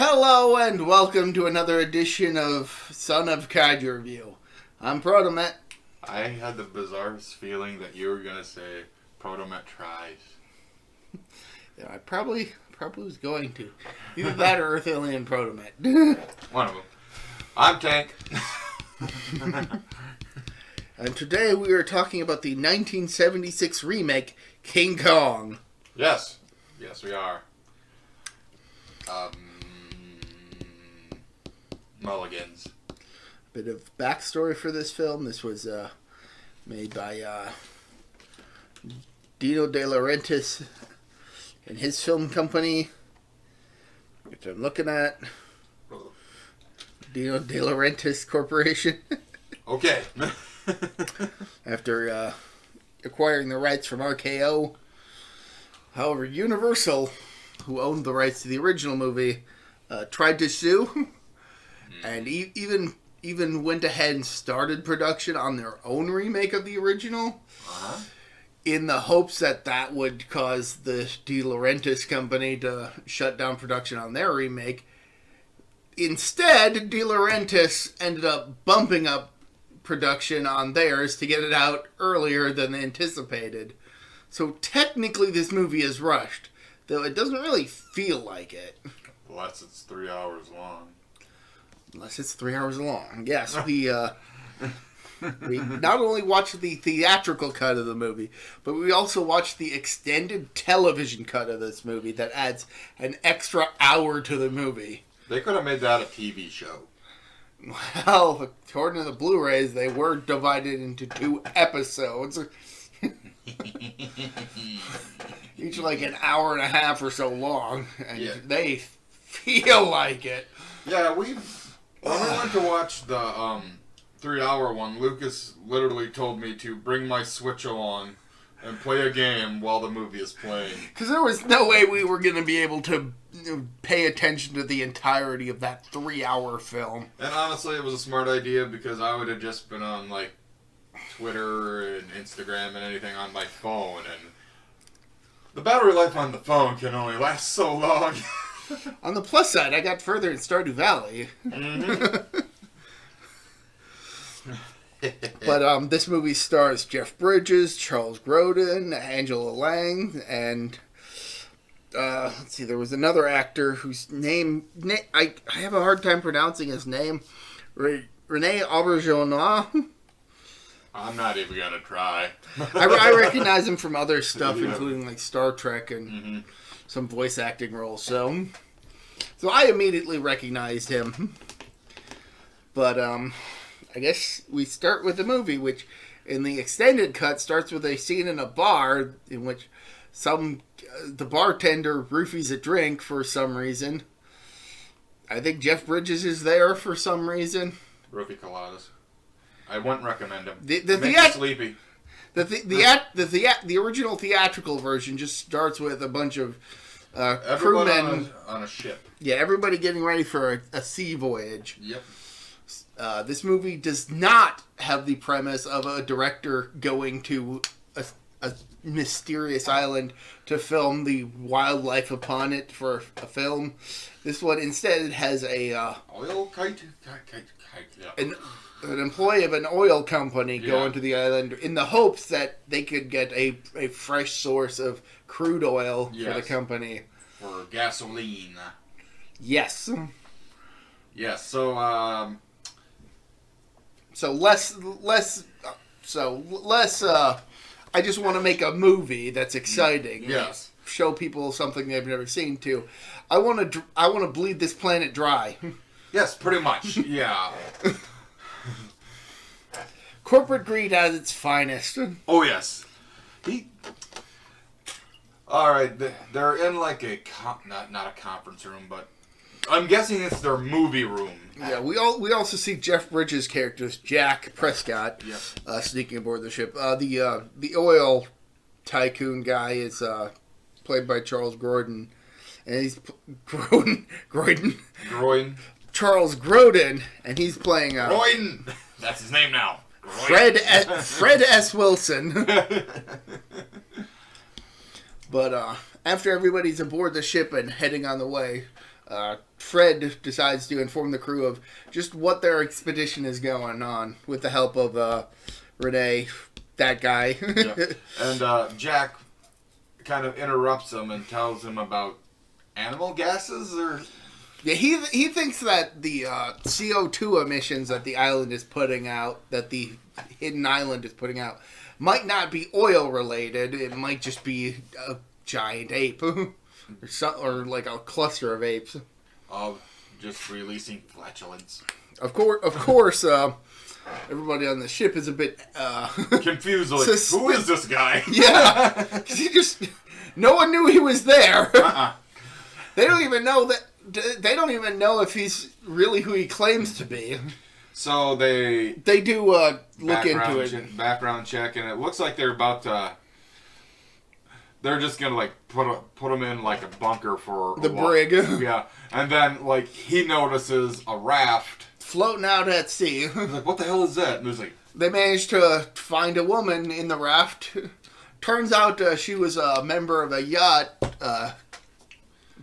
Hello and welcome to another edition of Son of Kaiju Review. I'm Protomet. I had the bizarrest feeling that you were going to say Protomet tries. Yeah, I probably was going to. Either that or Earth Alien Protomet. One of them. I'm Tank. And today we are talking about the 1976 remake, King Kong. Yes. Yes, we are. Mulligans. Bit of backstory for this film. This was made by Dino De Laurentiis and his film company, which I'm looking at. Dino De Laurentiis Corporation. Okay. After acquiring the rights from RKO. However, Universal, who owned the rights to the original movie, tried to sue, and even went ahead and started production on their own remake of the original, in the hopes that would cause the De Laurentiis company to shut down production on their remake. Instead, De Laurentiis ended up bumping up production on theirs to get it out earlier than they anticipated. So technically this movie is rushed, though it doesn't really feel like it. Unless it's 3 hours long. Unless it's 3 hours long. Yes, we not only watched the theatrical cut of the movie, but we also watched the extended television cut of this movie that adds an extra hour to the movie. They could have made that a TV show. Well, according to the Blu-rays, they were divided into 2 episodes. Each like an hour and a half or so long, and they feel like it. Yeah, when we went to watch the 3-hour one, Lucas literally told me to bring my Switch along and play a game while the movie is playing. Because there was no way we were going to be able to pay attention to the entirety of that 3-hour film. And honestly, it was a smart idea because I would have just been on like Twitter and Instagram and anything on my phone, and the battery life on the phone can only last so long. On the plus side, I got further in Stardew Valley. Mm-hmm. But this movie stars Jeff Bridges, Charles Grodin, Angela Lang, and let's see, there was another actor whose name I have a hard time pronouncing his name. Rene Auberjonois. I'm not even gonna try. I recognize him from other stuff, including like Star Trek and some voice acting roles. So I immediately recognized him. But I guess we start with the movie, which in the extended cut starts with a scene in a bar in which the bartender roofies a drink for some reason. I think Jeff Bridges is there for some reason. Roofie coladas. I wouldn't recommend him. Sleepy. The original theatrical version just starts with a bunch of crewmen on a ship. Yeah, everybody getting ready for a sea voyage. Yep. This movie does not have the premise of a director going to a mysterious island to film the wildlife upon it for a film. This one instead has an employee of an oil company going to the island in the hopes that they could get a fresh source of crude oil for the company. For gasoline. Yes. Yes, so less I just want to make a movie that's exciting. Yes. Show people something they've never seen too. I want to bleed this planet dry. Yes, pretty much. Yeah. Corporate greed at its finest. Oh, yes. Alright, they're in like a, not a conference room, but I'm guessing it's their movie room. Yeah, we also see Jeff Bridges' characters, Jack Prescott, sneaking aboard the ship. The oil tycoon guy is played by Charles Grodin, and he's Charles Grodin, and he's playing Grodin. That's his name now. Fred S. Wilson. But after everybody's aboard the ship and heading on the way, Fred decides to inform the crew of just what their expedition is going on with the help of Renee, that guy. Yeah. And Jack kind of interrupts him and tells him about animal gases or... Yeah, he thinks that the CO2 emissions that the island is putting out, that the hidden island is putting out, might not be oil related. It might just be a giant ape, or like a cluster of apes. Of just releasing flatulence. Of course. Everybody on the ship is a bit confused. Like, who is this guy? Yeah, because no one knew he was there. They don't even know that. They don't even know if he's really who he claims to be. So they do look into it. Background check, and it looks like they're about to. They're just gonna like put him in like a bunker for the brig. Yeah, and then like he notices a raft floating out at sea. He's like, "What the hell is that?" And there's like, they managed to find a woman in the raft. Turns out she was a member of a yacht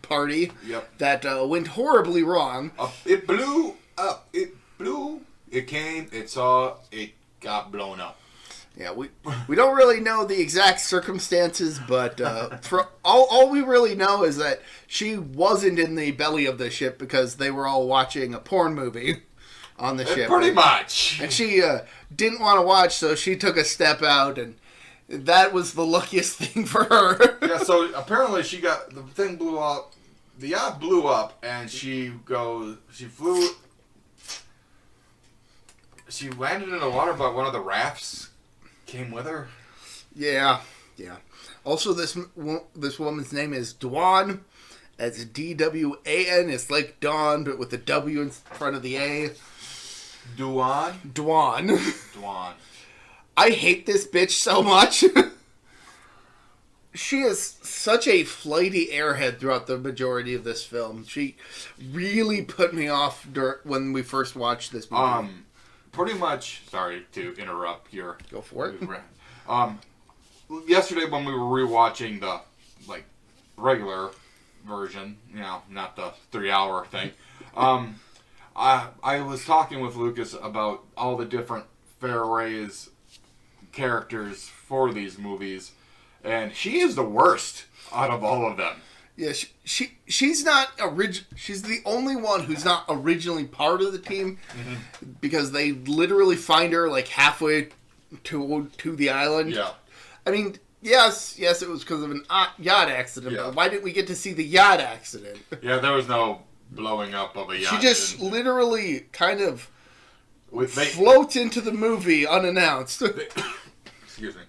party. Yep. That went horribly wrong. It blew up. It blew. It came. It saw. It got blown up. Yeah, we don't really know the exact circumstances, but for all we really know is that she wasn't in the belly of the ship because they were all watching a porn movie on the ship. Pretty much. And she didn't want to watch, so she took a step out, and that was the luckiest thing for her. Yeah, so apparently the thing blew up. The yacht blew up, and she landed in the water, but one of the rafts came with her. Yeah. Also, this woman's name is Dwan. It's D-W-A-N. It's like Dawn, but with the W in front of the A. Dwan. I hate this bitch so much. She is such a flighty airhead throughout the majority of this film. She really put me off when we first watched this movie. Pretty much, sorry to interrupt your... Go for it. Yesterday when we were rewatching the, regular version, not the 3-hour thing, I was talking with Lucas about all the different Fairways characters for these movies, and she is the worst out of all of them. Yeah, she's not she's the only one who's not originally part of the team, because they literally find her halfway to the island. Yeah. I mean, yes, it was because of an yacht accident. Yeah. But why didn't we get to see the yacht accident? Yeah, there was no blowing up of a yacht. She just literally kind of floats into the movie unannounced. Excuse me.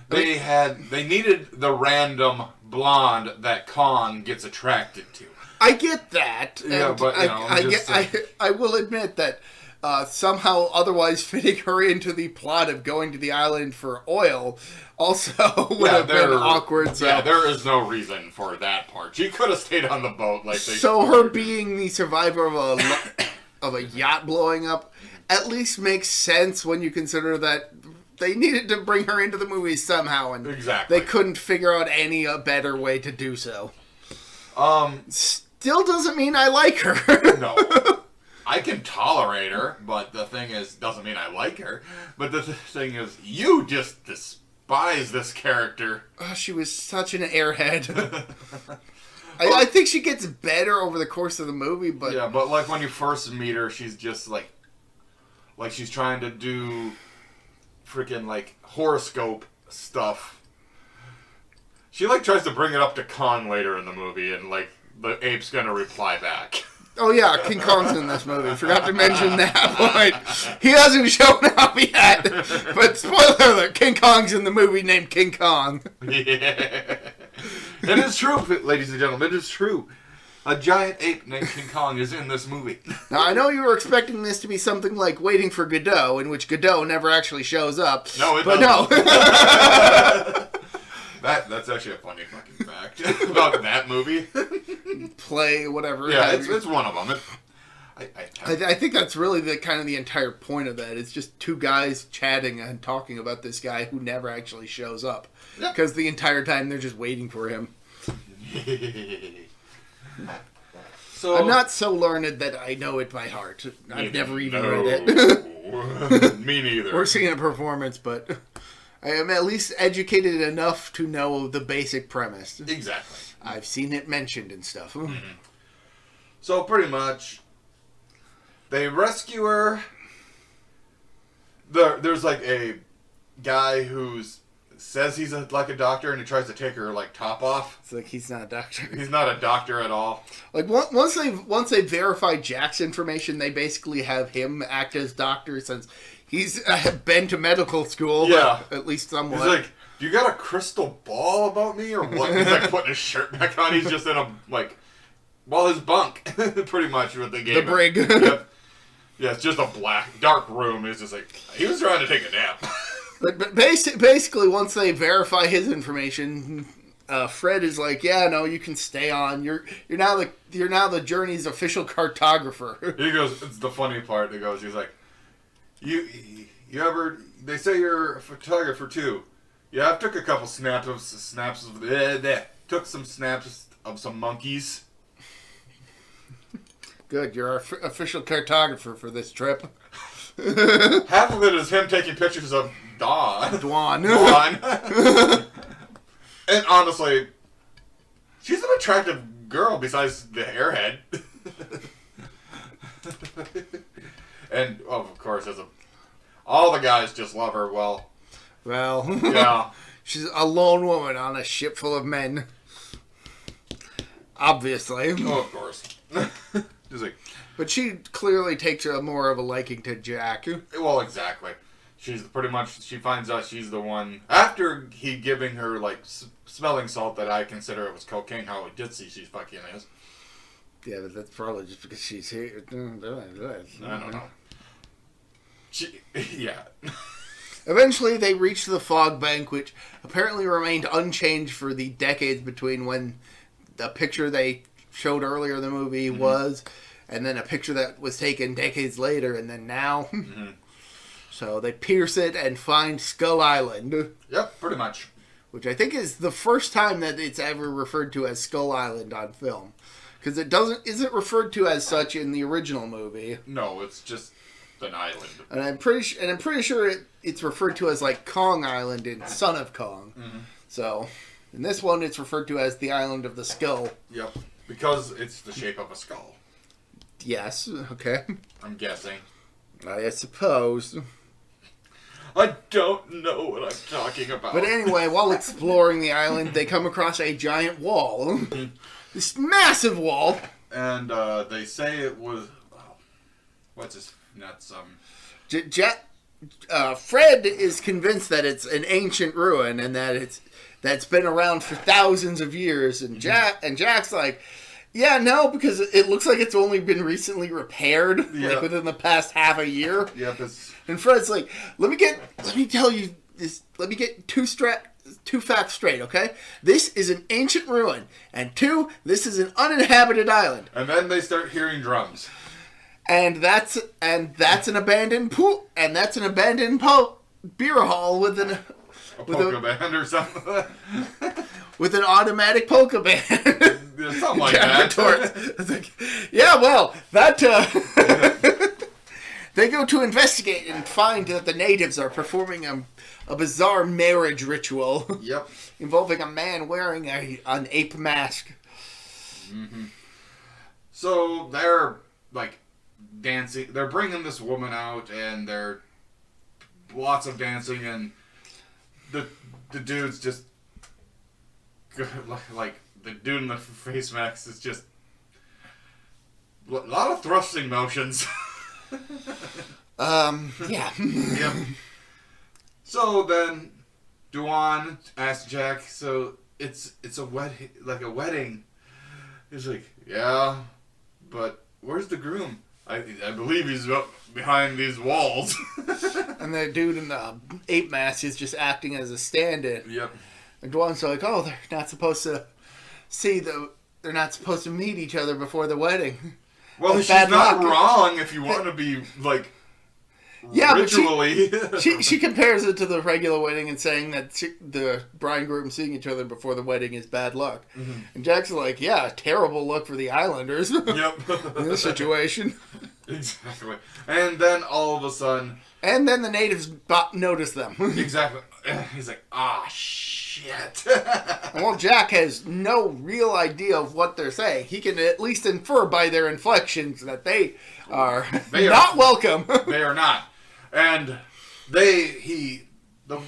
They needed the random blonde that Kong gets attracted to. I get that. Yeah, but I will admit that somehow otherwise fitting her into the plot of going to the island for oil also would have been awkward. So. Yeah, there is no reason for that part. She could have stayed on the boat her being the survivor of a yacht blowing up at least makes sense when you consider that they needed to bring her into the movie somehow, and exactly. They couldn't figure out any better way to do so. Still doesn't mean I like her. No. I can tolerate her, but the thing is, doesn't mean I like her. But the thing is, you just despise this character. Oh, she was such an airhead. I think she gets better over the course of the movie, but... Yeah, but when you first meet her, she's just like she's trying to do freaking horoscope stuff. She tries to bring it up to Kong later in the movie, and the ape's gonna reply back. Oh yeah, King Kong's in this movie. Forgot to mention that point. He hasn't shown up yet, but spoiler alert: King Kong's in the movie named King Kong. Yeah, it is true, ladies and gentlemen. It is true. A giant ape named King Kong is in this movie. Now, I know you were expecting this to be something like Waiting for Godot, in which Godot never actually shows up. No, it but doesn't. No. That's actually a funny fucking fact about that movie. Play, whatever. Yeah, it's one of them. I think that's really the entire point of that. It's just two guys chatting and talking about this guy who never actually shows up. Because the entire time they're just waiting for him. So I'm not so learned that I know it by heart. I've never even read it. Me neither. Or seen a performance, but I am at least educated enough to know the basic premise. Exactly. I've seen it mentioned and stuff. Mm-hmm. So pretty much, they rescue her. There's like a guy who's says he's like a doctor, and he tries to take her like top off. It's like he's not a doctor. He's not a doctor at all. Like once they verify Jack's information, they basically have him act as doctor since he's been to medical school. Yeah, at least somewhat. He's like, "Do you got a crystal ball about me or what?" He's like putting his shirt back on. He's just in a his bunk, pretty much what they gave him. The brig. Yep. Yeah, it's just a dark room. It's just like he was trying to take a nap. But basically, once they verify his information, Fred is like, "Yeah, no, you can stay on. You're now the Journey's official cartographer." He goes, it's the funny part. He's like, you ever? They say you're a photographer too. Yeah, I've took a couple snaps of took some snaps of some monkeys. Good, you're our official cartographer for this trip. Half of it is him taking pictures of Dawn. And honestly, she's an attractive girl besides the airhead. And of course, all the guys just love her. Well, yeah, she's a lone woman on a ship full of men. Obviously. Oh, of course. But she clearly takes more of a liking to Jack. Well, exactly. She's pretty much, she finds out she's the one, after he giving her, like, smelling salt that I consider it was cocaine, how ditzy she fucking is. Yeah, but that's probably just because she's here. I don't know. Yeah. Eventually, they reach the fog bank, which apparently remained unchanged for the decades between when the picture they showed earlier in the movie was, and then a picture that was taken decades later, and then now. Mm-hmm. So they pierce it and find Skull Island. Yep, pretty much. Which I think is the first time that it's ever referred to as Skull Island on film. Because it isn't referred to as such in the original movie. No, it's just an island. And I'm pretty sure it's referred to as like Kong Island in Son of Kong. Mm-hmm. So in this one, it's referred to as the Island of the Skull. Yep, because it's the shape of a skull. Yes. Okay. I'm guessing. I suppose. I don't know what I'm talking about. But anyway, while exploring the island, they come across a giant wall. This massive wall. And they say it was... what's his... That's... Fred is convinced that it's an ancient ruin and that that's been around for thousands of years. And Jack's like... Yeah, no, because it looks like it's only been recently repaired, like within the past half a year. Yep. And Fred's like, let me get two facts straight, okay? This is an ancient ruin, and two, this is an uninhabited island. And then they start hearing drums. And that's an abandoned pool, and that's an abandoned beer hall with a polka band or something. With an automatic polka band. Something like that. Like, yeah, well, that... They go to investigate and find that the natives are performing a bizarre marriage ritual. Yep. Involving a man wearing an ape mask. Mm-hmm. So they're, like, dancing. They're bringing this woman out, and they're lots of dancing, and the dude's just... like, the dude in the face mask is just... a lot of thrusting motions. Yeah. Yep. So then, Duan asks Jack, so it's a wedding. He's like, yeah, but where's the groom? I believe he's up behind these walls. And the dude in the ape mask is just acting as a stand-in. Yep. And Duan's like, oh, they're not supposed to they're not supposed to meet each other before the wedding. Well, she's not wrong if you want to be, like, Yeah, ritually. But she compares it to the regular wedding and saying that the bride and groom seeing each other before the wedding is bad luck. Mm-hmm. And Jack's like, yeah, terrible luck for the Islanders. Yep. In this situation. Exactly. And then all of a sudden... And then the natives notice them. Exactly. He's like, shit. And while Jack has no real idea of what they're saying, he can at least infer by their inflections that they are not welcome. They are not. And the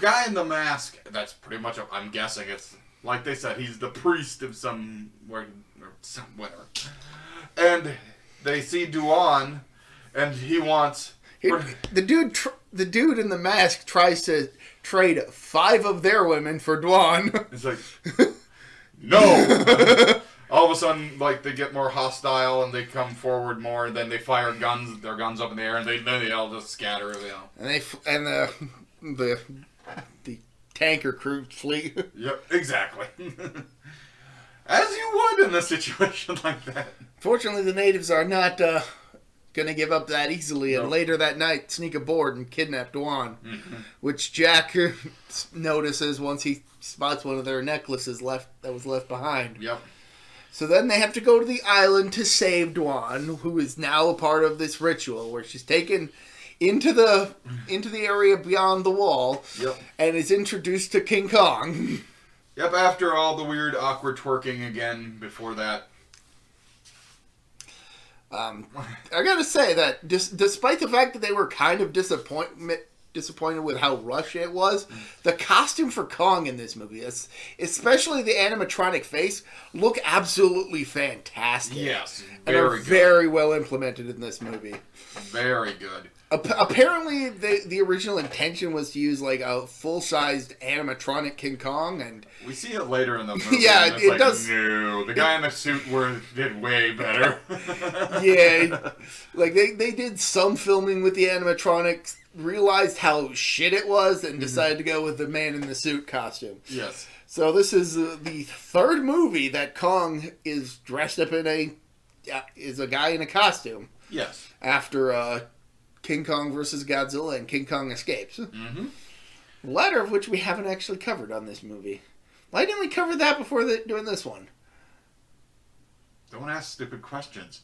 guy in the mask, that's pretty much, I'm guessing it's, like they said, he's the priest of somewhere. And they see Duan, and he wants... The dude in the mask tries to trade 5 of their women for Duan. It's like, no! All of a sudden, like, they get more hostile and they come forward more, and then they fire their guns up in the air, and then they all just scatter, you know. And the tanker crew flee. Yep, exactly. As you would in a situation like that. Fortunately, the natives are not going to give up that easily, and later that night sneak aboard and kidnap Duan, which Jack notices once he spots one of their necklaces that was left behind. Yep. So then they have to go to the island to save Duan, who is now a part of this ritual where she's taken into the area beyond the wall, and is introduced to King Kong. Yep, after all the weird, awkward twerking again before that. I gotta say that despite the fact that they were kind of disappointed with how rushed it was, the costume for Kong in this movie, especially the animatronic face, look absolutely fantastic. Yes, very well implemented in this movie. Very good. Apparently, the original intention was to use like a full-sized animatronic King Kong, and we see it later in the movie. Yeah, it like, does. No, the guy in the suit did way better. Yeah, like they did some filming with the animatronics, realized how shit it was, and decided to go with the man in the suit costume. Yes. So this is the third movie that Kong is dressed up is a guy in a costume. Yes. After King Kong versus Godzilla and King Kong Escapes. Mm-hmm. The latter of which we haven't actually covered on this movie. Why didn't we cover that before doing this one? Don't ask stupid questions.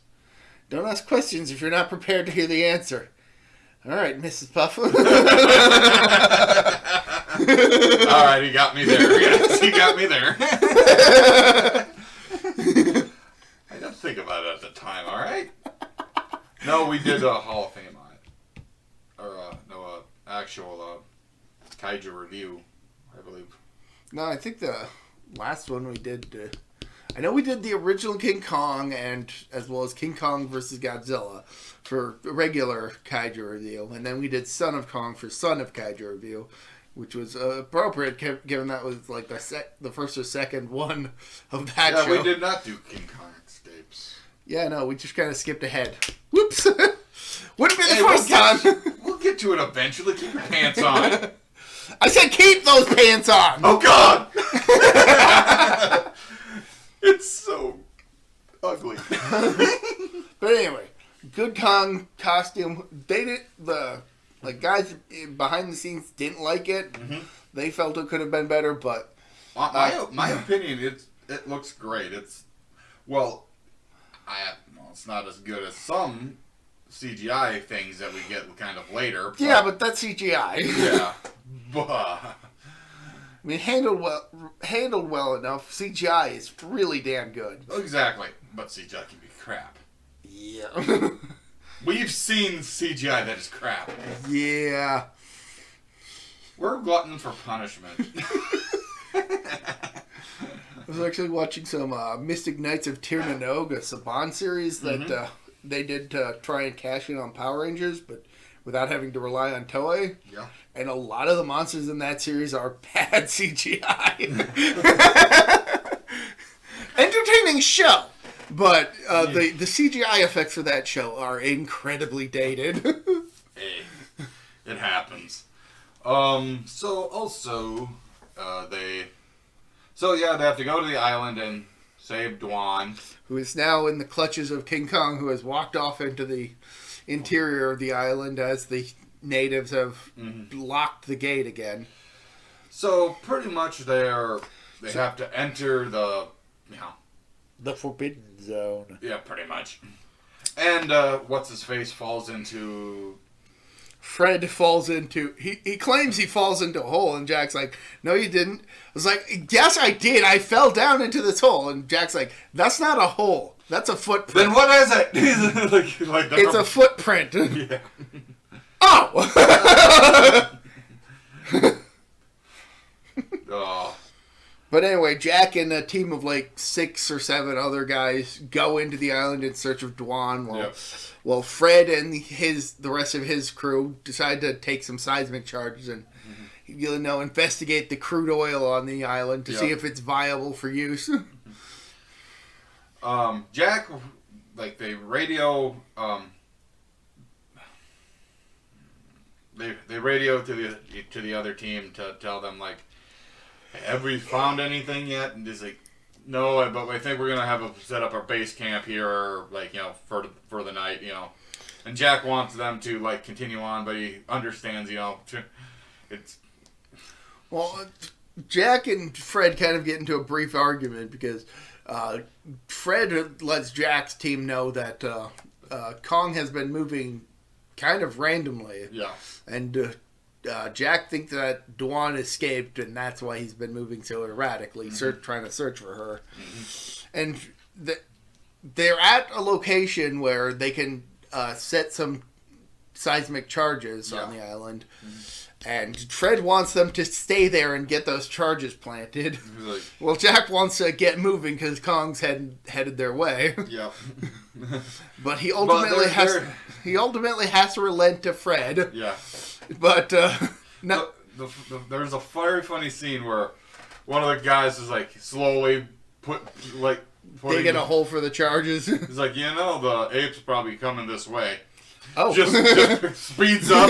Don't ask questions if you're not prepared to hear the answer. All right, Mrs. Puff. All right, he got me there. Yes, he got me there. I didn't think about it at the time, all right? No, we did a Hall of Fame on it. Or, actual Kaiju review, I believe. No, I think the last one we did... I know we did the original King Kong, and as well as King Kong versus Godzilla for a regular Kaiju review. And then we did Son of Kong for Son of Kaiju review, which was appropriate given that was like the first or second one of that show. Yeah, we did not do King Kong Escapes. Yeah, no, we just kind of skipped ahead. Whoops! Wouldn't be the first time. We'll get to it eventually. Keep your pants on. I said keep those pants on! Oh, God! It's so ugly. But anyway, good Kong costume. They did guys behind the scenes didn't like it. Mm-hmm. They felt it could have been better, but my opinion, it looks great. It's not as good as some CGI things that we get kind of later. But, yeah, but that's CGI. Yeah, but I mean, handled well enough. CGI is really damn good. Exactly, but CGI can be crap. Yeah. We've seen CGI that is crap. Yeah. We're glutton for punishment. I was actually watching some Mystic Knights of Tir na Nog, a Saban series that they did to try and cash in on Power Rangers, but without having to rely on Toei. Yeah. And a lot of the monsters in that series are bad CGI. Entertaining show, but the CGI effects for that show are incredibly dated. Hey, it happens. They have to go to the island and save Duan, who is now in the clutches of King Kong, who has walked off into the interior of the island as the natives have locked the gate again. So pretty much they have to enter the the forbidden zone. Yeah, pretty much. And what's his face falls into. Fred falls into... He claims he falls into a hole, and Jack's like, no, you didn't. I was like, yes, I did. I fell down into this hole. And Jack's like, that's not a hole. That's a footprint. Then what is it? It's a footprint. Yeah. Oh! Oh. But anyway, Jack and a team of like 6 or 7 other guys go into the island in search of Duan, while Fred and the rest of his crew decide to take some seismic charges and investigate the crude oil on the island to see if it's viable for use. Jack, like they radio, they radio to the other team to tell them like, have we found anything yet? And he's like, no, but I think we're gonna set up our base camp here, like for the night, And Jack wants them to like continue on, but he understands, it's. Well, Jack and Fred kind of get into a brief argument because Fred lets Jack's team know that Kong has been moving kind of randomly. Yeah. And Jack thinks that Duan escaped, and that's why he's been moving so erratically, trying to search for her. And they're at a location where they can set some seismic charges on the island. And Fred wants them to stay there and get those charges planted. Like, well, Jack wants to get moving because Kong's headed their way. Yeah. But he ultimately has to relent to Fred. Yeah. But no. There's a very funny scene where one of the guys is like slowly digging a hole for the charges. He's like, the ape's probably coming this way. Oh, just speeds up.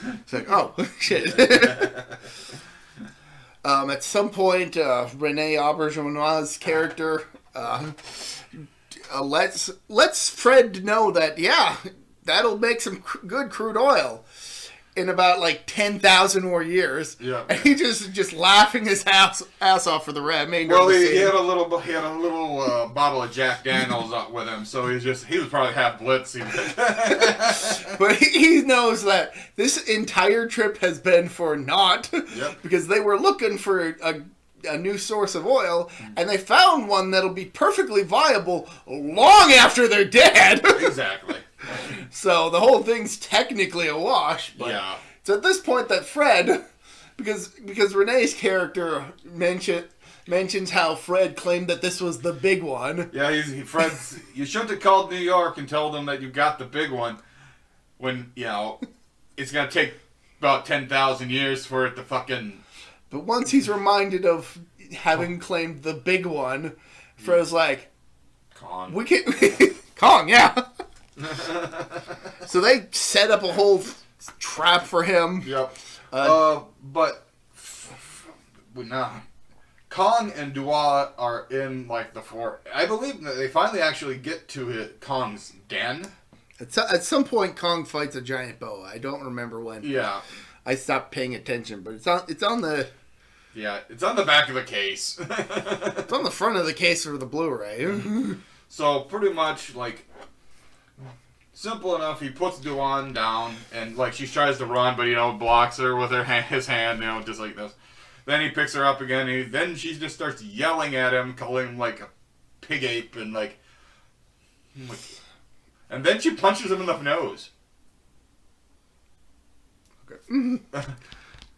It's like, oh shit. At some point, Renee Auberjonois' character lets Fred know that that'll make some good crude oil in about like 10,000 more years. Yeah. And he just laughing his ass off for the remainder. Well, of the he had a little bottle of Jack Daniels up with him, so he was probably half blitz. But he knows that this entire trip has been for naught. Yep. Because they were looking for a new source of oil, and they found one that'll be perfectly viable long after they're dead. Exactly. So the whole thing's technically a wash. But it's at this point that Fred, because Renee's character mentions how Fred claimed that this was the big one. Yeah, Fred's. You shouldn't have called New York and told them that you got the big one, when it's gonna take about 10,000 years for it to fucking. But once he's reminded of having claimed the big one, Fred's like, Kong. We can Kong, yeah. So they set up a whole trap for him. Yep. But Kong and Dua are in like the fort. I believe that they finally actually get to Kong's den. At some point, Kong fights a giant boa. I don't remember when. Yeah. I stopped paying attention, but it's on the. Yeah, it's on the back of the case. It's on the front of the case for the Blu-ray. So pretty much like. Simple enough, he puts Duan down, and like she tries to run, but blocks her with his hand, just like this. Then he picks her up again, and then she just starts yelling at him, calling him like a pig ape, and then she punches him in the nose. Okay.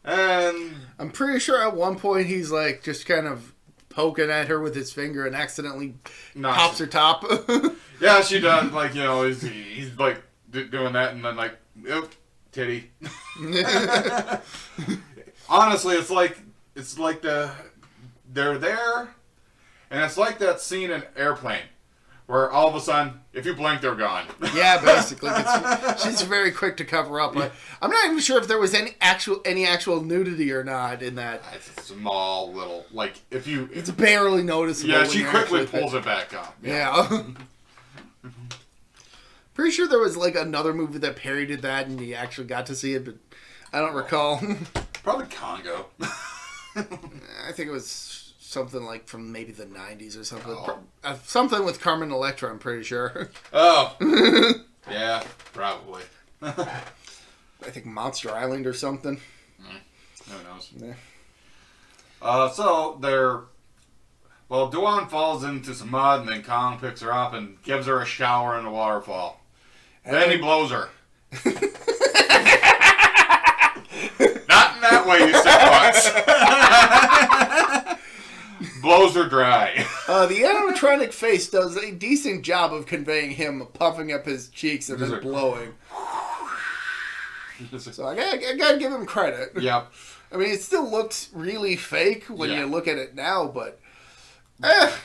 And I'm pretty sure at one point he's like just kind of poking at her with his finger and accidentally pops her top. Yeah, she does. Like, he's like doing that, and then like, oop, titty. Honestly, it's like they're there, and it's like that scene in Airplane, where all of a sudden, if you blink, they're gone. Yeah, basically. She's very quick to cover up. Yeah. I'm not even sure if there was any actual nudity or not in that. It's a small little, like, it's barely noticeable. Yeah, she quickly pulls it back up. Yeah. Pretty sure there was like another movie that parodied that, and you actually got to see it, but I don't recall. Probably Congo. I think it was something like from maybe the 90s or something. Oh. Something with Carmen Electra, I'm pretty sure. Oh. Yeah, probably. I think Monster Island or something. Who knows? Yeah. So Duan falls into some mud, and then Kong picks her up and gives her a shower in the waterfall. Then he blows her. Not in that way, you sick fucks. Blows her dry. The animatronic face does a decent job of conveying him puffing up his cheeks and then blowing. So I gotta give him credit. Yep. I mean, it still looks really fake when you look at it now, but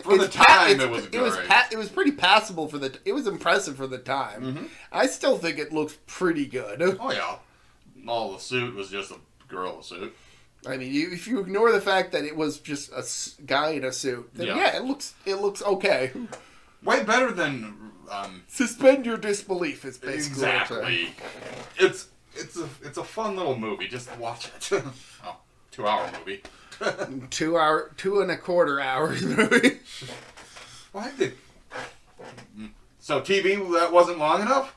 for the time, it was great. It was pretty passable for the. It was impressive for the time. Mm-hmm. I still think it looks pretty good. Oh yeah, all the suit was just a gorilla suit. I mean, if you ignore the fact that it was just a guy in a suit, then it looks okay. Way better than. Suspend your disbelief is basically exactly. It's a fun little movie. Just watch it. 2-hour movie. 2.25 hours movie. Why did? So TV that wasn't long enough?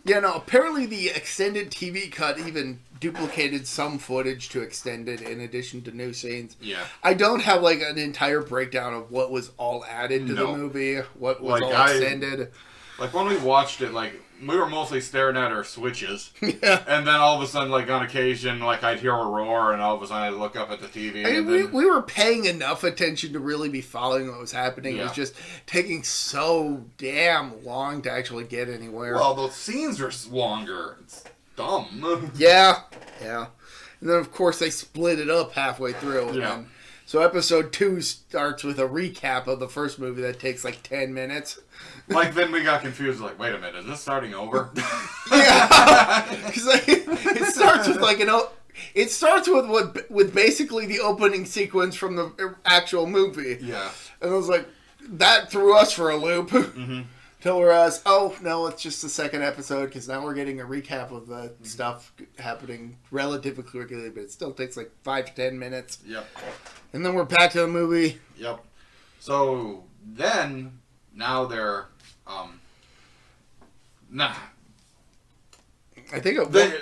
Yeah, no. Apparently, the extended TV cut even duplicated some footage to extend it, in addition to new scenes. Yeah. I don't have like an entire breakdown of what was all added to the movie, what was all extended. Like when we watched it, like we were mostly staring at our switches. Yeah. And then all of a sudden, like on occasion, like I'd hear a roar, and all of a sudden I'd look up at the TV. I mean, we were paying enough attention to really be following what was happening. Yeah. It was just taking so damn long to actually get anywhere. Well, the scenes are longer. It's dumb. Yeah. And then, of course, they split it up halfway through. And then, so episode 2 starts with a recap of the first movie that takes like 10 minutes. Like, then we got confused, like, wait a minute, is this starting over? Yeah, because it starts with like it starts with basically the opening sequence from the actual movie. Yeah. And I was like, that threw us for a loop. Mm-hmm. Till we realized, oh, no, it's just the second episode, because now we're getting a recap of the stuff happening relatively quickly, but it still takes like 5 to 10 minutes. Yep. And then we're back to the movie. Yep. So then, now they're, I think they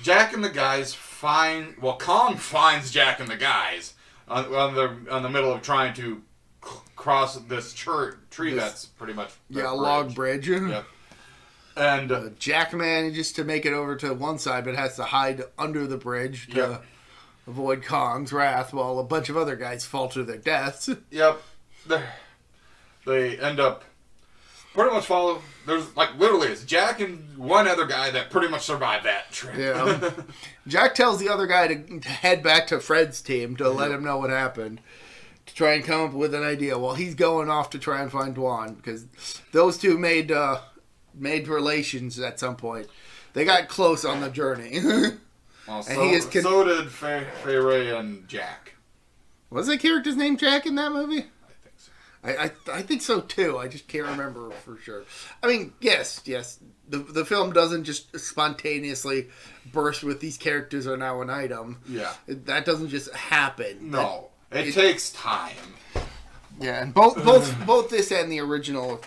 Jack and the guys Kong finds Jack and the guys on the middle of trying to cross this tree that's pretty much a log bridge. Yep. And Jack manages to make it over to one side, but has to hide under the bridge to avoid Kong's wrath, while a bunch of other guys fall to their deaths. Yep. They end up pretty much there's like literally it's Jack and one other guy that pretty much survived that trip. Yeah. Jack tells the other guy to head back to Fred's team to let him know what happened, to try and come up with an idea while he's going off to try and find Dwan, because those two made relations at some point. They got close on the journey. Well, so did Fay Ray and Jack. Was that character's name Jack in that movie? I think so too. I just can't remember for sure. I mean, yes. The film doesn't just spontaneously burst with these characters are now an item. Yeah. That doesn't just happen. No. It takes time. Yeah, and both this and the original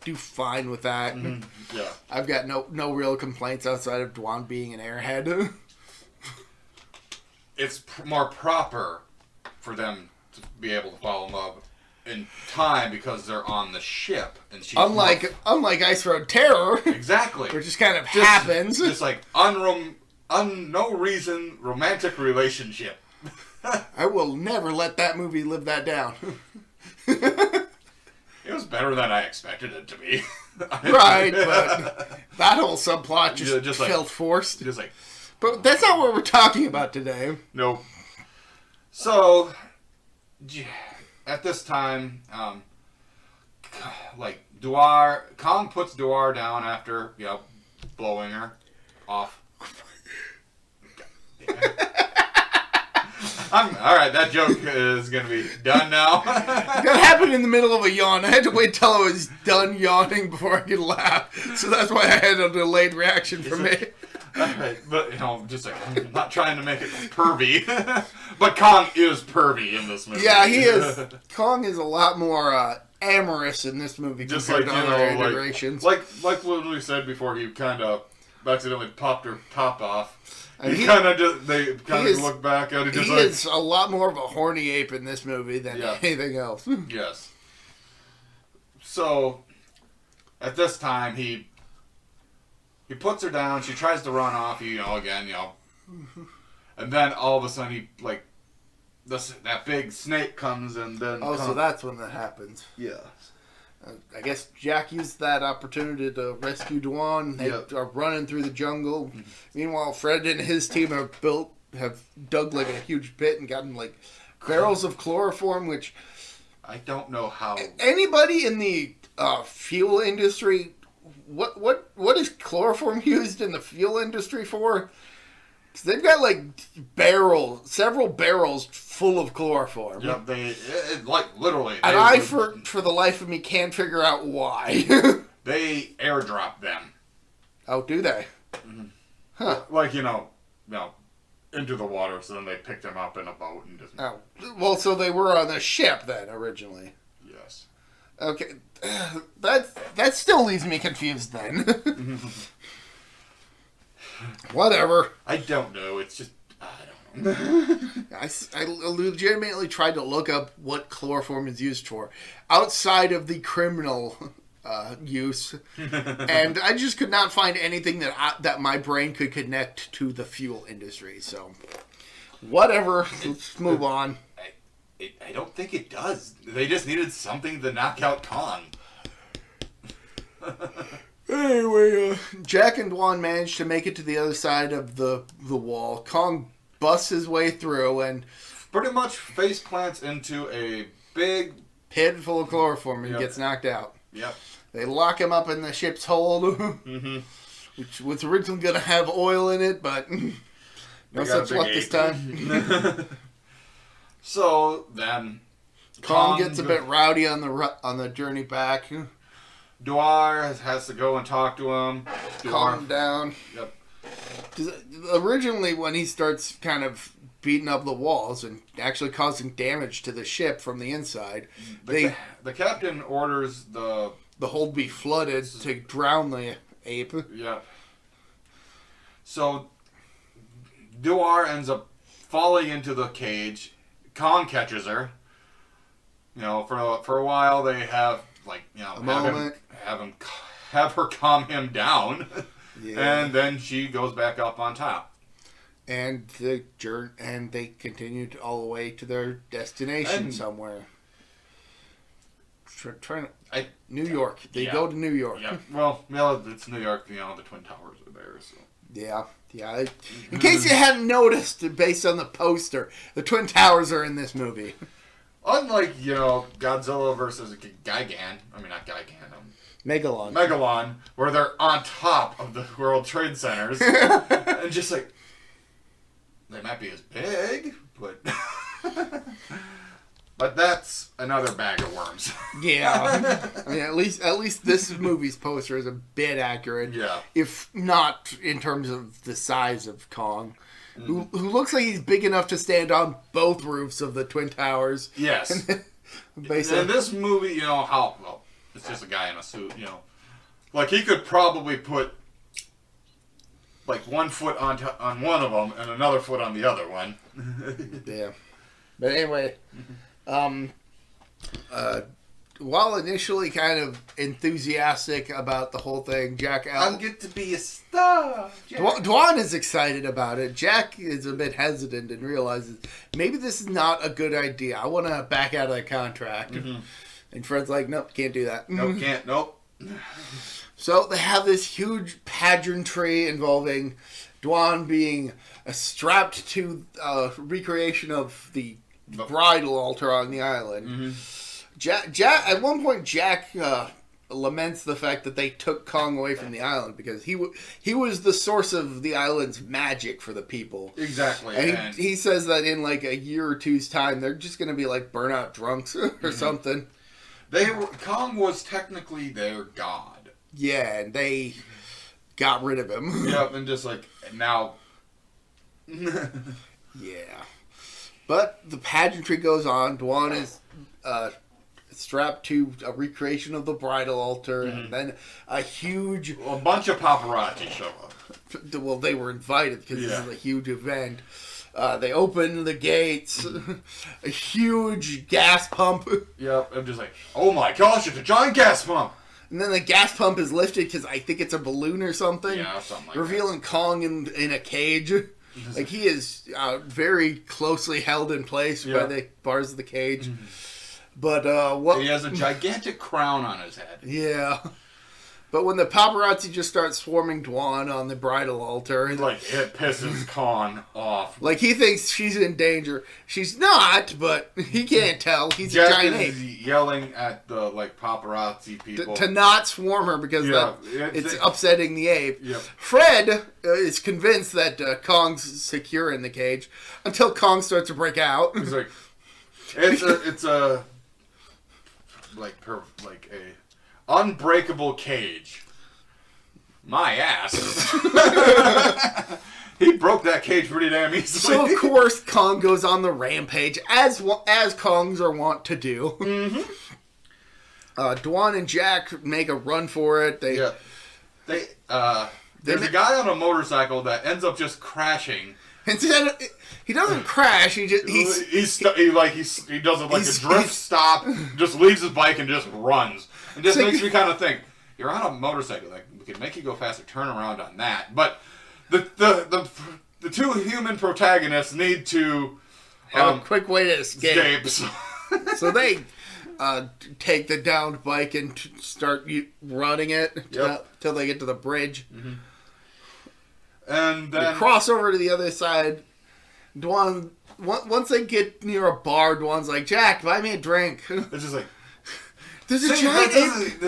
do fine with that. Mm-hmm. Yeah. I've got no real complaints outside of Dwan being an airhead. It's more proper for them to be able to fall in love in time because they're on the ship, and she's unlike Ice Road Terror, exactly, which just kind of happens. Just like no reason romantic relationship. I will never let that movie live that down. It was better than I expected it to be. Right, but that whole subplot just felt forced. Just like, but that's not what we're talking about today. Nope. So, at this time, Kong puts Duar down after, blowing her off. All right, that joke is going to be done now. That happened in the middle of a yawn. I had to wait till I was done yawning before I could laugh. So that's why I had a delayed reaction from me. Alright, but, just like, I'm not trying to make it pervy. But Kong is pervy in this movie. Yeah, he is. Kong is a lot more amorous in this movie just compared like, to other iterations. Like what we said before, he kind of accidentally popped her top off. And They kind of look back at it. He is a lot more of a horny ape in this movie than anything else. Yes. So, at this time, he puts her down. She tries to run off. And then all of a sudden, that big snake comes and then. Oh, so that's when that happens. Yeah. I guess Jack used that opportunity to rescue Dwan. They are running through the jungle. Mm-hmm. Meanwhile, Fred and his team have dug like a huge pit and gotten like barrels of chloroform, which I don't know how. Anybody in the fuel industry, what is chloroform used in the fuel industry for? Because they've got like several barrels full of chloroform. Yep, literally. And for the life of me, can't figure out why. They airdrop them. Oh, do they? Mm-hmm. Huh. Into the water, so then they pick them up in a boat and just... Oh, well, so they were on the ship then, originally. Yes. Okay, that still leaves me confused then. Whatever. I don't know, it's just... I don't know. I legitimately tried to look up what chloroform is used for outside of the criminal use, and I just could not find anything that my brain could connect to the fuel industry. So, whatever. Let's move on. I don't think it does. They just needed something to knock out Kong. Anyway, Jack and Dwan manage to make it to the other side of the wall. Kong busts his way through and pretty much face plants into a big pit full of chloroform and gets knocked out. Yep. They lock him up in the ship's hold, which was originally going to have oil in it, but no such luck this time. So then, Kong gets a bit rowdy on the journey back. Dwar has to go and talk to him. Calm him down. Yep. Originally, when he starts kind of beating up the walls and actually causing damage to the ship from the inside, the captain orders the hold be flooded to drown the ape. Yeah. So Dwar ends up falling into the cage. Kong catches her. For a while they have have her calm him down, and then she goes back up on top. And they continued all the way to their destination somewhere. New York. They go to New York. Yeah. Well, it's New York. The Twin Towers are there. So. Yeah. In case you hadn't noticed, based on the poster, the Twin Towers are in this movie. Unlike Godzilla versus Gigan. I mean, not Gigan. Megalon, where they're on top of the World Trade Centers, and just like they might be as big, but. But that's another bag of worms. Yeah. I mean, at least this movie's poster is a bit accurate. Yeah. If not in terms of the size of Kong, who looks like he's big enough to stand on both roofs of the Twin Towers. Yes. In this movie, it's just a guy in a suit, Like, he could probably put, like, 1 foot on one of them and another foot on the other one. Yeah. But anyway... while initially kind of enthusiastic about the whole thing, I'll get to be a star. Dwan is excited about it. Jack is a bit hesitant and realizes maybe this is not a good idea. I want to back out of the contract. Mm-hmm. And Fred's like, nope, can't do that. Nope, can't. Nope. So they have this huge pageantry involving Dwan being strapped to a recreation of the bridal altar on the island. Mm-hmm. Jack at one point, Jack laments the fact that they took Kong away from the island because he was the source of the island's magic for the people. Exactly. And he says that in like a year or two's time, they're just going to be like burnout drunks or something. Kong was technically their god. Yeah, and they got rid of him. Yep, and just like, now... Yeah. But the pageantry goes on. Dwan is strapped to a recreation of the bridal altar, and then a bunch of paparazzi show up. Well, they were invited because this is a huge event. They open the gates. A huge gas pump. Yep, I'm just like, oh my gosh, it's a giant gas pump! And then the gas pump is lifted because I think it's a balloon or something. Yeah, something like revealing that. Kong in a cage. Like, he is very closely held in place by the bars of the cage. But he has a gigantic crown on his head. Yeah. But when the paparazzi just start swarming Dwan on the bridal altar... Like, it pisses Kong off. Like, he thinks she's in danger. She's not, but he can't tell. He's Jack a giant ape. is yelling at the, like, paparazzi people. To not swarm her because it's upsetting the ape. Yep. Fred is convinced that Kong's secure in the cage until Kong starts to break out. He's like, it's a unbreakable cage. My ass. He broke that cage pretty damn easily. So, of course, Kong goes on the rampage, as Kongs are wont to do. Mm-hmm. Dwan and Jack make a run for it. There's a guy on a motorcycle that ends up just crashing. Instead, he doesn't crash. He just he does a drift stop, just leaves his bike and just runs. It just makes me kind of think, you're on a motorcycle, like, we can make you go faster, turn around on that. But the two human protagonists need to have a quick way to escape. So they take the downed bike and start running it till they get to the bridge. Mm-hmm. And then they cross over to the other side. Dwan, once they get near a bar, Dwan's like, Jack, buy me a drink. It's just like, there's a giant ape.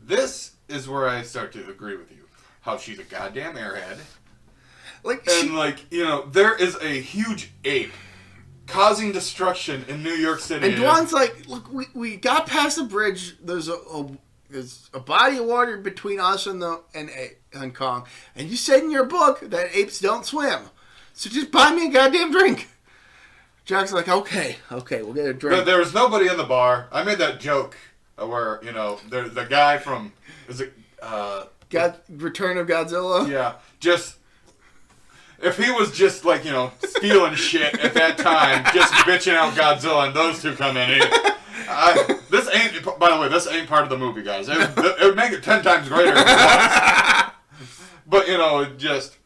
This is where I start to agree with you. How she's a goddamn airhead. There is a huge ape causing destruction in New York City. And Dwan's like, look, we got past the bridge. There's a body of water between us and Kong. And you said in your book that apes don't swim. So just buy me a goddamn drink. Jack's like, okay, we'll get a drink. But there was nobody in the bar. I made that joke where, the guy from, Return of Godzilla? Yeah, if he was just, stealing shit at that time, just bitching out Godzilla, and those two come in, this ain't part of the movie, guys. It would make it 10 times greater if it was. But, just...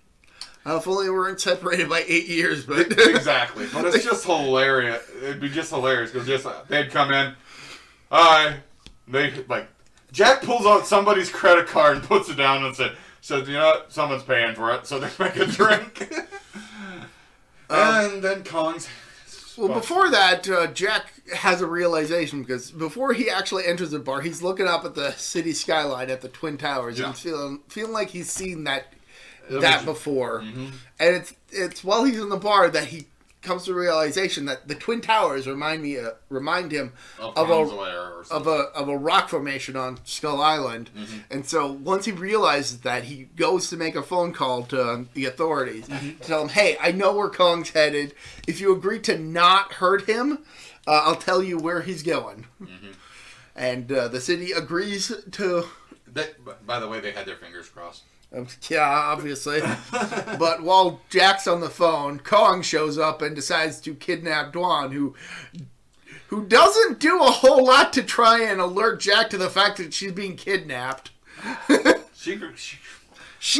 If only we weren't separated by 8 years, but... Exactly. But it's just hilarious. It'd be just hilarious, because they'd come in, hi, Jack pulls out somebody's credit card and puts it down and says, you know what, someone's paying for it, so they make a drink. And then Kong's... Well, before that, Jack has a realization, because before he actually enters the bar, he's looking up at the city skyline at the Twin Towers, and feeling like he's seen that before. Mm-hmm. And it's while he's in the bar that he comes to the realization that the Twin Towers remind him of a rock formation on Skull Island. Mm-hmm. And so once he realizes that, he goes to make a phone call to the authorities to tell them, hey, I know where Kong's headed. If you agree to not hurt him, I'll tell you where he's going. Mm-hmm. And the city agrees to... By the way, they had their fingers crossed. Yeah, obviously. But while Jack's on the phone, Kong shows up and decides to kidnap Dwan, who doesn't do a whole lot to try and alert Jack to the fact that she's being kidnapped. She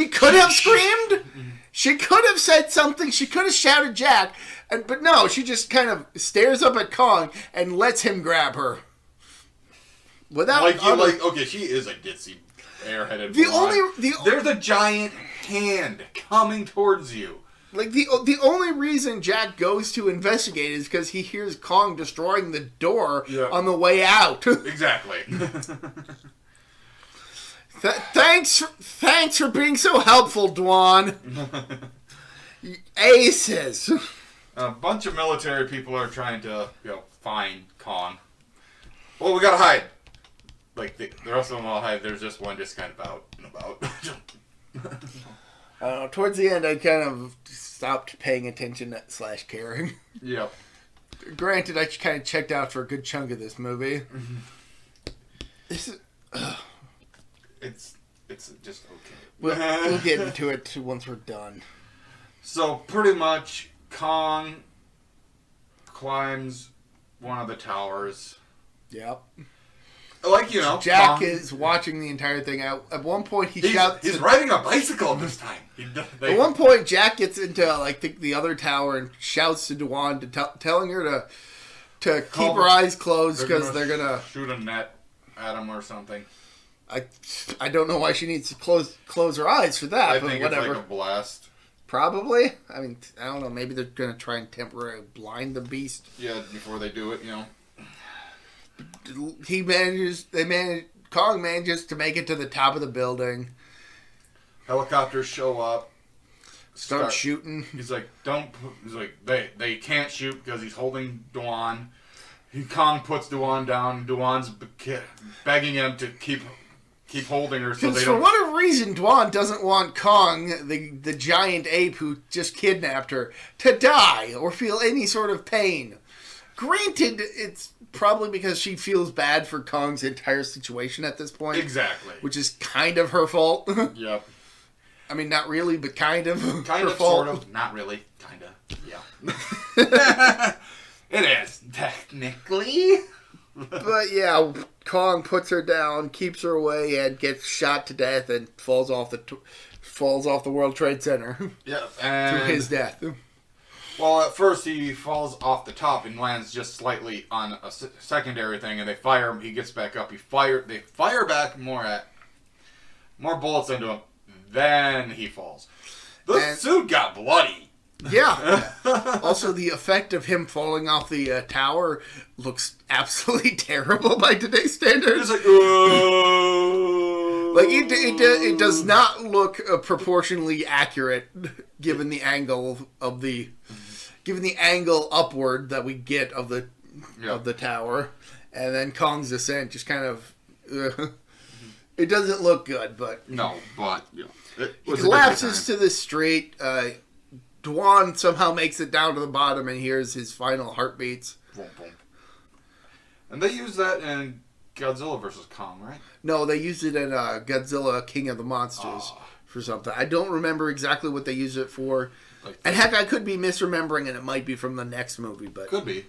could have screamed. She could have said something. She could have shouted Jack. But no, she just kind of stares up at Kong and lets him grab her. Okay, she is a ditzy airheaded. There's a giant hand coming towards you. Like, the only reason Jack goes to investigate is because he hears Kong destroying the door on the way out. Exactly. Thanks for being so helpful, Dwan. Aces. A bunch of military people are trying to, find Kong. Well, we gotta hide. Like, the rest of them all hide. There's just one just kind of out and about. Towards the end, I kind of stopped paying attention / caring. Yep. Granted, I kind of checked out for a good chunk of this movie. This is... It's just okay. We'll get into it once we're done. So, pretty much, Kong climbs one of the towers. Yep. Like, Jack Kong is watching the entire thing out. At one point, he shouts... He's riding a bicycle this time. At one point, Jack gets into, the other tower and shouts to Dwan, telling her to keep her eyes closed because they're going to... shoot a net at him or something. I don't know why she needs to close her eyes for that, I think whatever. It's like a blast. Probably. I mean, I don't know. Maybe they're going to try and temporarily blind the beast. Yeah, before they do it, Kong manages to make it to the top of the building. Helicopters show up. Start shooting. He's like, they can't shoot because he's holding Dwan. Kong puts Dwan down. Dwan's begging him to keep holding her so they don't... For whatever reason, Dwan doesn't want Kong, the giant ape who just kidnapped her, to die or feel any sort of pain. Granted, it's probably because she feels bad for Kong's entire situation at this point. Exactly. Which is kind of her fault. Yep. I mean, not really, but kind of her fault. Sort of. Not really. Kind of. Yeah. It is, technically. But yeah, Kong puts her down, keeps her away, and gets shot to death and falls off the World Trade Center. Yeah, to his death. Well, at first he falls off the top and lands just slightly on a secondary thing, and they fire him. He gets back up. They fire back more bullets into him. Then he falls. The suit got bloody. Yeah. Also, the effect of him falling off the tower looks absolutely terrible by today's standards. It's like, oh. Like it does not look proportionally accurate given the angle upward that we get of the tower, and then Kong's descent just kind of. It doesn't look good, but no, but he collapses to the street. Dwan somehow makes it down to the bottom and hears his final heartbeats. Boom, boom. And they use that in Godzilla vs. Kong, right? No, they used it in Godzilla King of the Monsters for something. I don't remember exactly what they used it for. And heck, I could be misremembering and it might be from the next movie. But could be.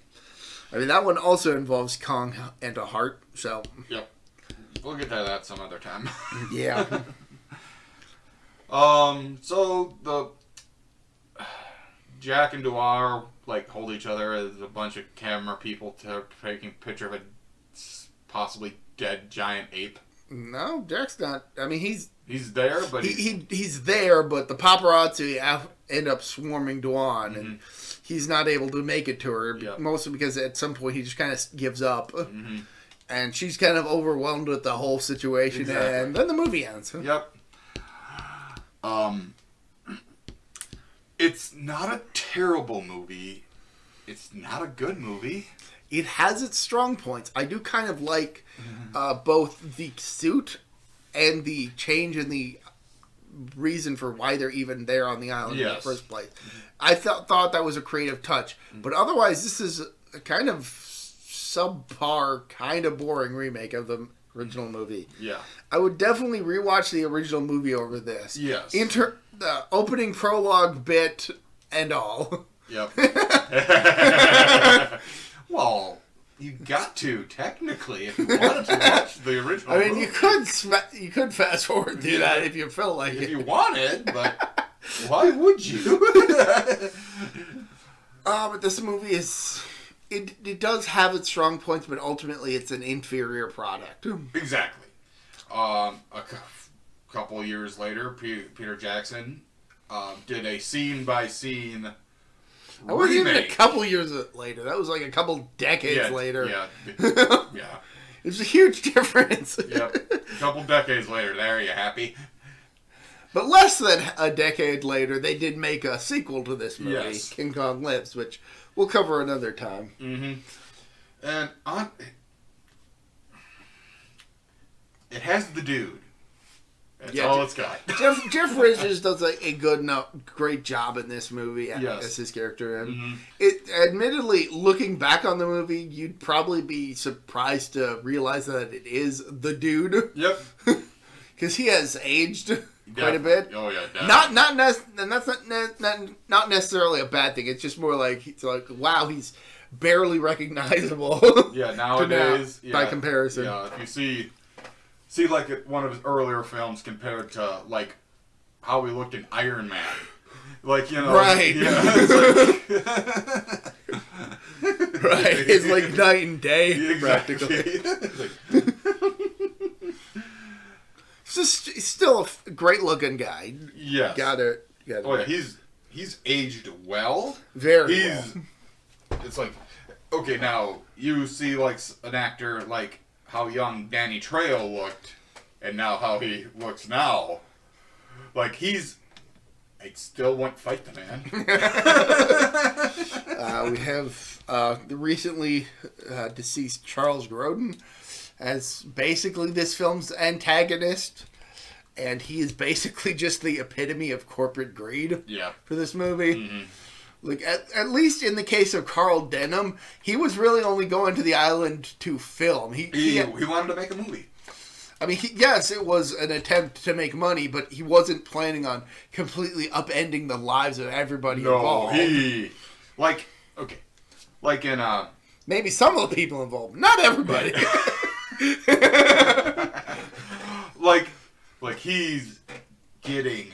I mean, that one also involves Kong and a heart, so... Yep. We'll get to that some other time. Yeah. So the... Jack and Dwar hold each other as a bunch of camera people taking a picture of a possibly dead giant ape. No, Jack's not. I mean, he's there, but he's there, but the paparazzi end up swarming Dwan, and he's not able to make it to her. Yep. Mostly because at some point he just kind of gives up, and she's kind of overwhelmed with the whole situation, and then the movie ends. Yep. It's not a terrible movie. It's not a good movie. It has its strong points. I do kind of like both the suit and the change in the reason for why they're even there on the island in the first place. I thought that was a creative touch. But otherwise, this is a kind of subpar, kind of boring remake of the original movie. Yeah. I would definitely rewatch the original movie over this. Yes. The opening prologue bit and all. Yep. Well, you got to, technically, if you wanted to watch the original movie. You could fast forward through that if you felt like it. If you wanted, but why would you? But this movie is... It does have its strong points, but ultimately it's an inferior product. Exactly. A couple years later, Peter Jackson did a scene-by-scene I wasn't even a remake. couple years later. That was like a couple decades later. Yeah. Yeah. There's a huge difference. Yep. A couple decades later. There, you happy? But less than a decade later, they did make a sequel to this movie, Yes. King Kong Lives, which we'll cover another time. Mm-hmm. And it has the dude. That's all it's got. Jeff Bridges does a great job in this movie as his character. And it, admittedly, looking back on the movie, you'd probably be surprised to realize that it is the dude. Yep. Because he has aged quite a bit. Oh yeah, definitely. And that's not necessarily a bad thing. It's just more like it's like wow, he's barely recognizable. Yeah, nowadays by comparison. Yeah, if you see like one of his earlier films compared to like how he looked in Iron Man, like right? Yeah, it's right. It's like night and day, exactly. practically. He's still a great looking guy. Yes. Got it. Oh yeah, he's aged well. Very well. It's like, okay, now you see like an actor like how young Danny Trejo looked, and now how he looks now. Like I still won't fight the man. We have the recently deceased Charles Grodin as basically this film's antagonist, and he is basically just the epitome of corporate greed. Yeah. For this movie. Mm-hmm. Like at least in the case of Carl Denham, he was really only going to the island to film. He wanted to make a movie. I mean, yes, it was an attempt to make money, but he wasn't planning on completely upending the lives of everybody involved. Like in maybe some of the people involved, not everybody. like he's getting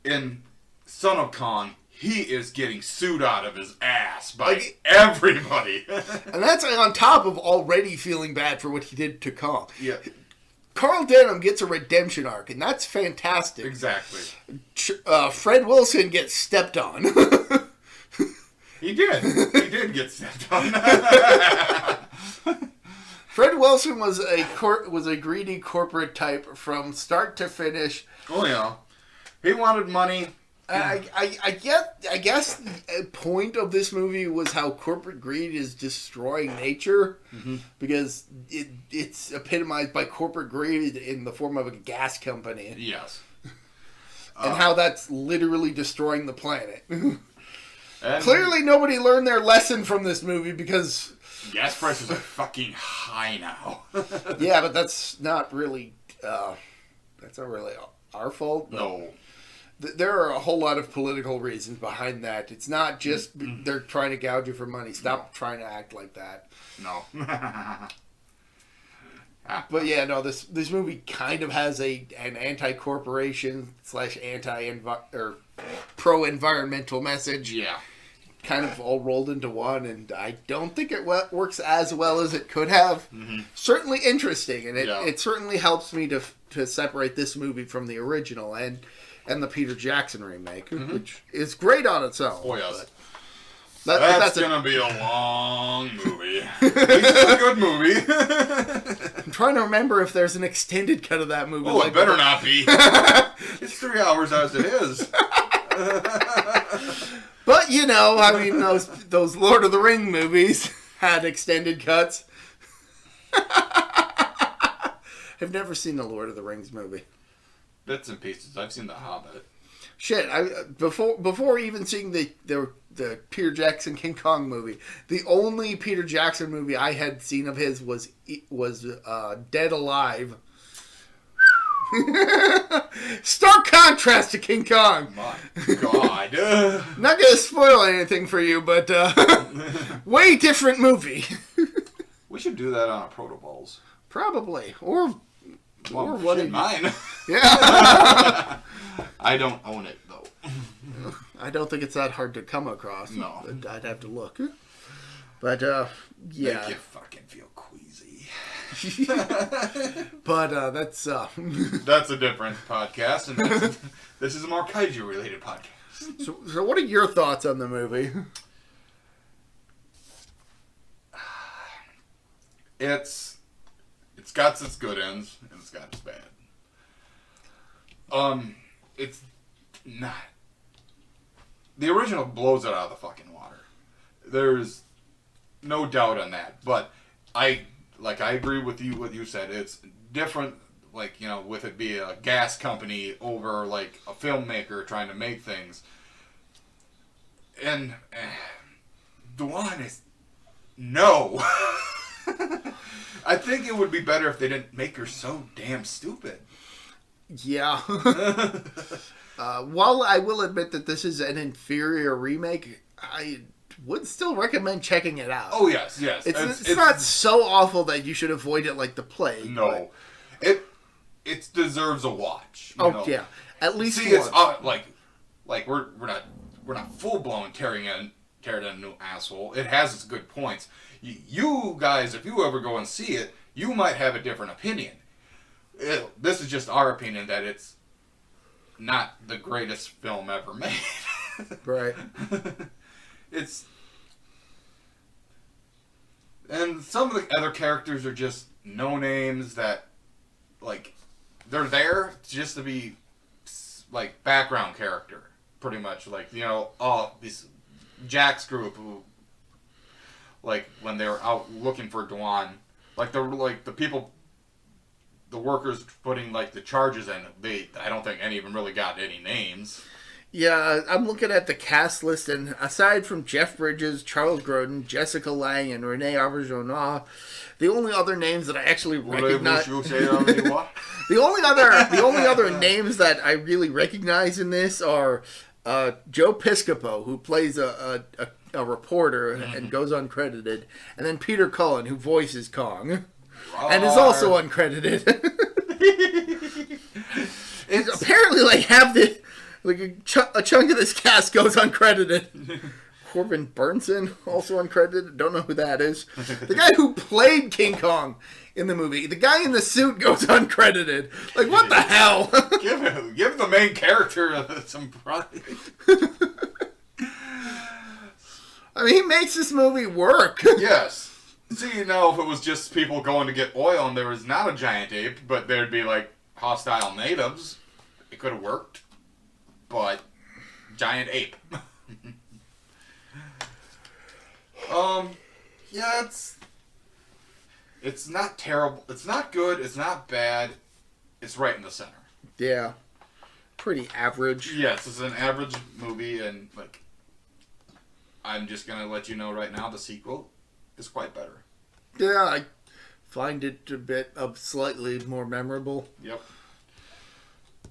in Son of Kong, he is getting sued out of his ass by everybody. And that's on top of already feeling bad for what he did to Kong. Yeah. Carl Denham gets a redemption arc, and that's fantastic. Exactly. Fred Wilson gets stepped on. He did. He did get stepped on. Fred Wilson was a greedy corporate type from start to finish. Oh yeah. He wanted money. I guess the point of this movie was how corporate greed is destroying nature, because it's epitomized by corporate greed in the form of a gas company. Yes. And how that's literally destroying the planet. And clearly nobody learned their lesson from this movie because gas prices are fucking high now. yeah, but that's not really our fault. No. There are a whole lot of political reasons behind that. It's not just they're trying to gouge you for money. Stop trying to act like that. No. But yeah, no, this movie kind of has an anti-corporation / pro-environmental message. Yeah. Kind of all rolled into one, and I don't think it works as well as it could have. Mm-hmm. Certainly interesting, and it certainly helps me to separate this movie from the original and the Peter Jackson remake, which is great on its own. Oh, yes. That's going to be a long movie. It's a good movie. I'm trying to remember if there's an extended cut of that movie. Oh, it better not be. It's 3 hours as it is. But, I mean, those Lord of the Ring movies had extended cuts. I've never seen the Lord of the Rings movie. Bits and pieces. I've seen The Hobbit. Shit, before even seeing the Peter Jackson King Kong movie, the only Peter Jackson movie I had seen of his was Dead Alive. Stark contrast to King Kong. My God. Not gonna spoil anything for you, but way different movie. We should do that on a Proto Balls. Probably, or what in mine. Yeah. I don't own it though. I don't think it's that hard to come across. No, I'd have to look. But yeah, make you fucking feel queasy. But that's That's a different podcast, and this is a more kaiju-related podcast. So what are your thoughts on the movie? It's got its good ends, and it's got its bad. It's not... The original blows it out of the fucking water. There's no doubt on that. But I agree with you, what you said. It's different, like, you know, with it being a gas company over, like, a filmmaker trying to make things. And Dwan is... No. I think it would be better if they didn't make her so damn stupid. Yeah. While I will admit that this is an inferior remake, I would still recommend checking it out. Oh, yes. It's not so awful that you should avoid it like the plague. No. But... It deserves a watch. Oh, know? Yeah. At least See, once. It's like we're not full blown tearing it a new asshole. It has its good points. You guys, if you ever go and see it, you might have a different opinion. This is just our opinion that it's not the greatest film ever made. Right. And some of the other characters are just no names that, like, they're there just to be, like, background character, pretty much. Like, you know, this Jack's group who, like, when they were out looking for Dwan, the people, the workers putting, like, the charges in, I don't think any of them really got any names. Yeah, I'm looking at the cast list, and aside from Jeff Bridges, Charles Grodin, Jessica Lange, and Renee Auberjonois, the only other names that I actually recognize... The only other names that I really recognize in this are Joe Piscopo, who plays a reporter and goes uncredited, and then Peter Cullen, who voices Kong, and is also uncredited. It's apparently like a chunk of this cast goes uncredited. Corbin Bernsen, also uncredited. Don't know who that is. The guy who played King Kong in the movie. The guy in the suit goes uncredited. Like, what the hell? give the main character some pride. I mean, he makes this movie work. Yes. See, you know, if it was just people going to get oil and there was not a giant ape, but there'd be, like, hostile natives, it could have worked. But, giant ape. Yeah, it's not terrible. It's not good. It's not bad. It's right in the center. Yeah. Pretty average. Yes, it's an average movie, and, like, I'm just going to let you know right now the sequel is quite better. Yeah, I find it a bit of slightly more memorable. Yep.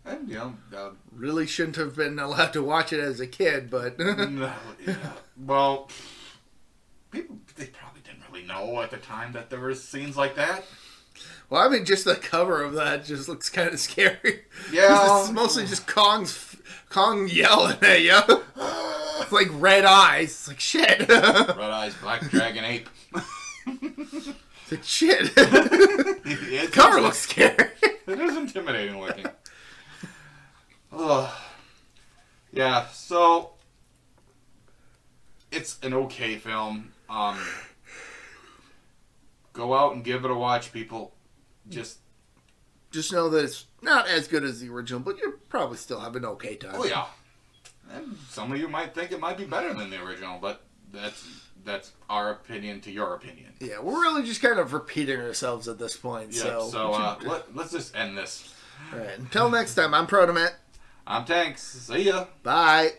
And, you know... really shouldn't have been allowed to watch it as a kid, but... No, yeah. Well, they probably didn't really know at the time that there were scenes like that. Well, I mean, just the cover of that just looks kind of scary. Yeah. It's mostly just Kong yelling at you. It's like red eyes. It's like, shit. Red eyes, black dragon ape. It's like, shit. The cover looks scary. It is intimidating looking. Yeah, so it's an okay film. Go out and give it a watch, people. Just know that it's not as good as the original, but you'll probably still have an okay time. Oh yeah, and some of you might think it might be better than the original, but that's our opinion to your opinion. Yeah, we're really just kind of repeating ourselves at this point. Yeah, so let's just end this. All right, until next time, I'm Protomet. I'm Tanks. See ya. Bye.